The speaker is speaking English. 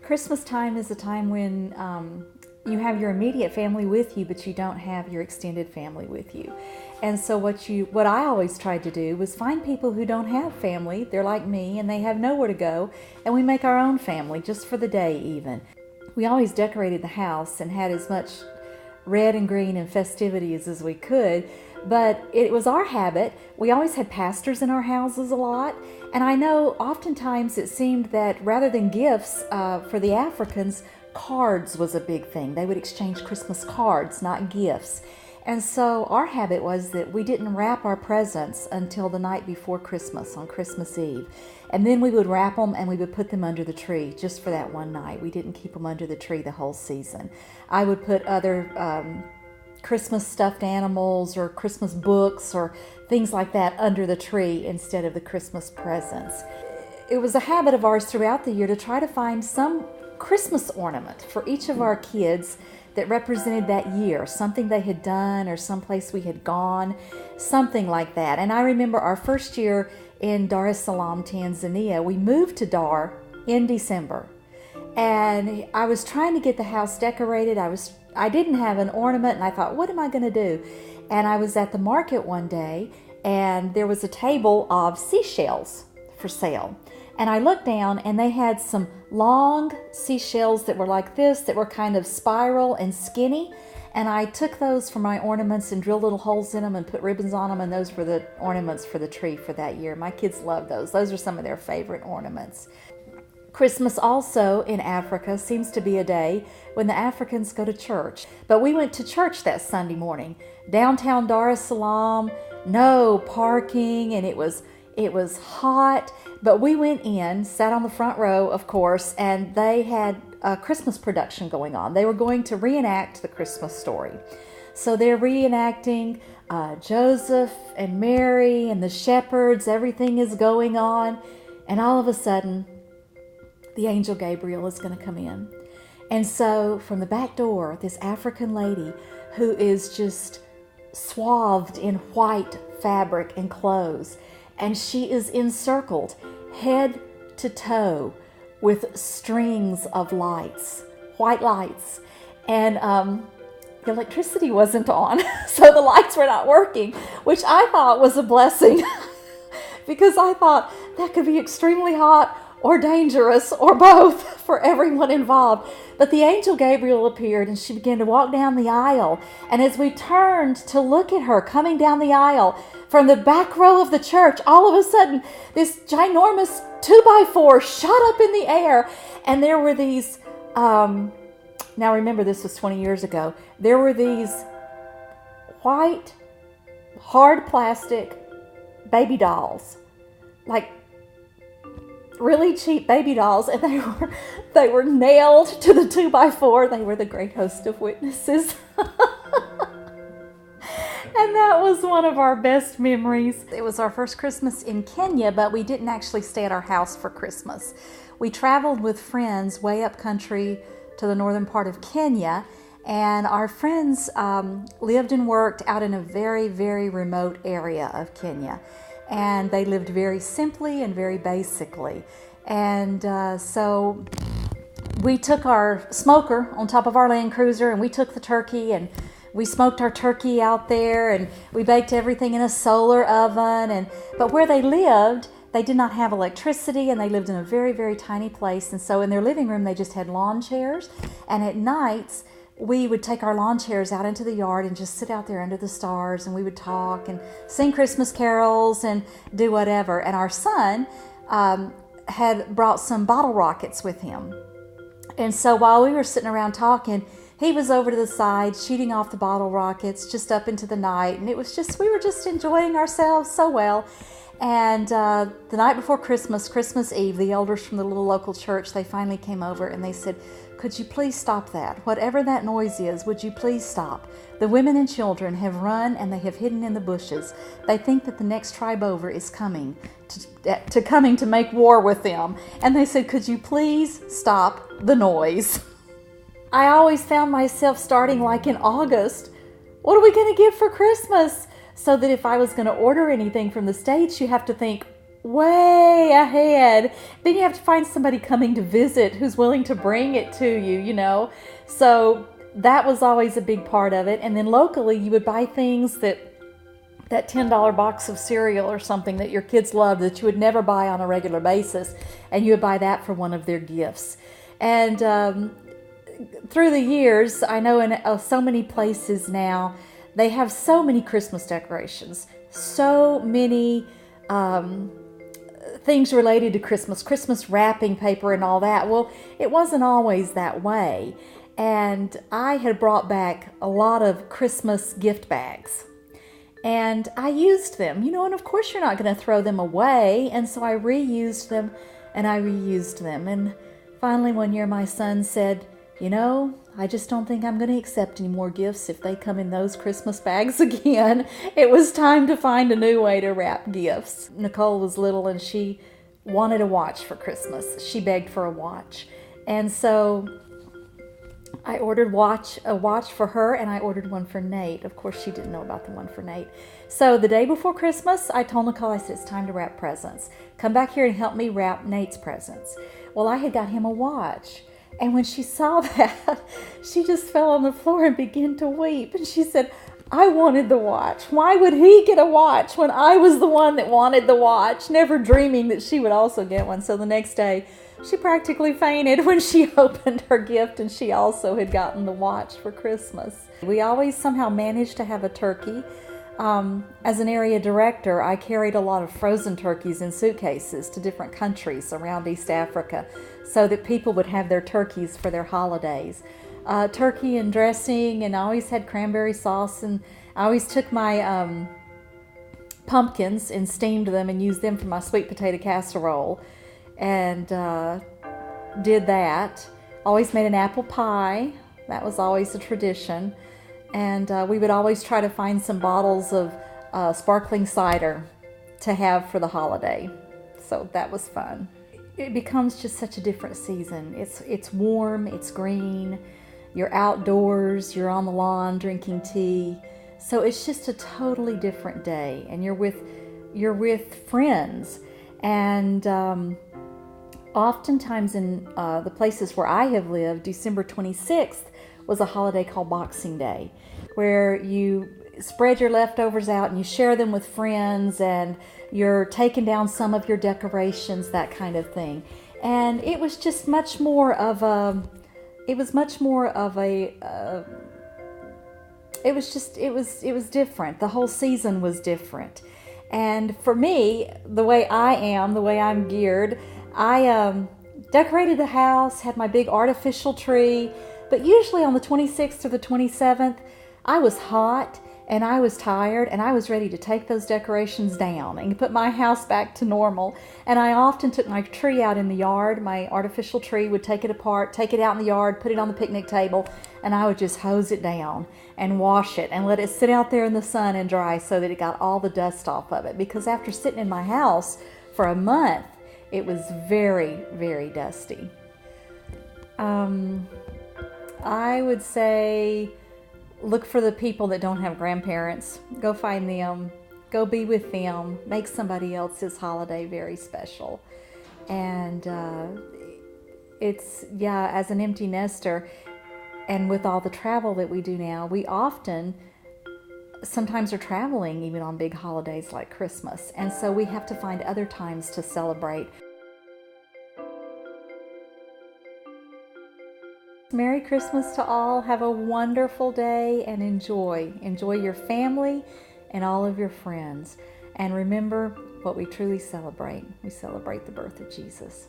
Christmas time is a time when you have your immediate family with you, but you don't have your extended family with you. And so what I always tried to do was find people who don't have family. They're like me and they have nowhere to go, and we make our own family just for the day even. We always decorated the house and had as much red and green and festivities as we could, but it was our habit. We always had pastors in our houses a lot, and I know oftentimes it seemed that rather than gifts for the Africans, cards was a big thing. They would exchange Christmas cards, not gifts. And so our habit was that we didn't wrap our presents until the night before Christmas, on Christmas Eve. And then we would wrap them and we would put them under the tree just for that one night. We didn't keep them under the tree the whole season. I would put other Christmas stuffed animals or Christmas books or things like that under the tree instead of the Christmas presents. It was a habit of ours throughout the year to try to find some Christmas ornament for each of our kids that represented that year, something they had done or someplace we had gone, something like that. And I remember our first year in Dar es Salaam, Tanzania, we moved to Dar in December. And I was trying to get the house decorated. I didn't have an ornament, and I thought, what am I going to do? And I was at the market one day, and there was a table of seashells for sale. And I looked down, and they had some long seashells that were like this, that were kind of spiral and skinny. And I took those for my ornaments and drilled little holes in them and put ribbons on them, and those were the ornaments for the tree for that year. My kids loved those. Those are some of their favorite ornaments. Christmas also in Africa seems to be a day when the Africans go to church. But we went to church that Sunday morning. Downtown Dar es Salaam, no parking, and it was hot. But we went in, sat on the front row, of course, and they had a Christmas production going on. They were going to reenact the Christmas story. So they're reenacting Joseph and Mary and the shepherds. Everything is going on. And all of a sudden, the angel Gabriel is going to come in. And so from the back door, this African lady who is just swathed in white fabric and clothes, and she is encircled head to toe with strings of lights, white lights. And the electricity wasn't on, so the lights were not working, which I thought was a blessing because I thought that could be extremely hot or dangerous or both for everyone involved. But the angel Gabriel appeared, and she began to walk down the aisle. And as we turned to look at her coming down the aisle from the back row of the church, all of a sudden this ginormous 2x4 shot up in the air. And there were these, now remember this was 20 years ago, there were these white, hard plastic baby dolls, like really cheap baby dolls, and they were nailed to the 2x4. They were the great host of witnesses. And that was one of our best memories. It was our first Christmas in Kenya, but we didn't actually stay at our house for Christmas. We traveled with friends way up country to the northern part of Kenya, and our friends lived and worked out in a very, very remote area of Kenya. And they lived very simply and very basically. And so we took our smoker on top of our Land Cruiser, and we took the turkey, and we smoked our turkey out there, and we baked everything in a solar oven. But where they lived, they did not have electricity, and they lived in a very, very tiny place. And so in their living room, they just had lawn chairs. And at nights, we would take our lawn chairs out into the yard and just sit out there under the stars, and we would talk and sing Christmas carols and do whatever. And our son had brought some bottle rockets with him. And so while we were sitting around talking, he was over to the side shooting off the bottle rockets just up into the night. And it was just, we were just enjoying ourselves so well. And the night before Christmas, Christmas Eve, the elders from the little local church, they finally came over and they said, could you please stop that? Whatever that noise is, would you please stop? The women and children have run and they have hidden in the bushes. They think that the next tribe over is coming to make war with them. And they said, could you please stop the noise? I always found myself starting like in August. What are we going to give for Christmas? So that if I was going to order anything from the States, you have to think, way ahead. Then you have to find somebody coming to visit who's willing to bring it to you, you know. So that was always a big part of it. And then locally, you would buy things that $10 box of cereal or something that your kids loved that you would never buy on a regular basis, and you would buy that for one of their gifts. And through the years, I know in so many places now, they have so many Christmas decorations, so many things related to Christmas wrapping paper and all that. Well, it wasn't always that way. And I had brought back a lot of Christmas gift bags. And I used them, you know, and of course you're not going to throw them away. And so I reused them and I reused them. And finally one year my son said, you know, I just don't think I'm going to accept any more gifts if they come in those Christmas bags again. It was time to find a new way to wrap gifts. Nicole was little and she wanted a watch for Christmas. She begged for a watch. And so I ordered a watch for her, and I ordered one for Nate. Of course, she didn't know about the one for Nate. So the day before Christmas, I told Nicole, I said, it's time to wrap presents. Come back here and help me wrap Nate's presents. Well, I had got him a watch. And when she saw that, she just fell on the floor and began to weep. And she said, I wanted the watch. Why would he get a watch when I was the one that wanted the watch? Never dreaming that she would also get one. So the next day, she practically fainted when she opened her gift, and she also had gotten the watch for Christmas. We always somehow managed to have a turkey. As an area director, I carried a lot of frozen turkeys in suitcases to different countries around East Africa so that people would have their turkeys for their holidays. Turkey and dressing, and I always had cranberry sauce, and I always took my pumpkins and steamed them and used them for my sweet potato casserole, and did that. Always made an apple pie. That was always a tradition. And we would always try to find some bottles of sparkling cider to have for the holiday. So that was fun. It becomes just such a different season. It's warm, it's green, you're outdoors, you're on the lawn drinking tea. So it's just a totally different day, and you're with friends. And oftentimes in the places where I have lived, December 26th was a holiday called Boxing Day, where you spread your leftovers out and you share them with friends, and you're taking down some of your decorations, that kind of thing. And it was just much more of a, it was different. The whole season was different. And for me, the way I'm geared, I decorated the house, had my big artificial tree, but usually on the 26th or the 27th, I was hot and I was tired and I was ready to take those decorations down and put my house back to normal. And I often took my tree out in the yard, my artificial tree, would take it apart, take it out in the yard, put it on the picnic table, and I would just hose it down and wash it and let it sit out there in the sun and dry so that it got all the dust off of it. Because after sitting in my house for a month, it was very, very dusty. I would say look for the people that don't have grandparents. Go find them. Go be with them. Make somebody else's holiday very special. And as an empty nester, and with all the travel that we do now, we sometimes are traveling even on big holidays like Christmas. And so we have to find other times to celebrate. Merry Christmas to all. Have a wonderful day and enjoy your family and all of your friends. And remember what we truly celebrate. We celebrate the birth of Jesus.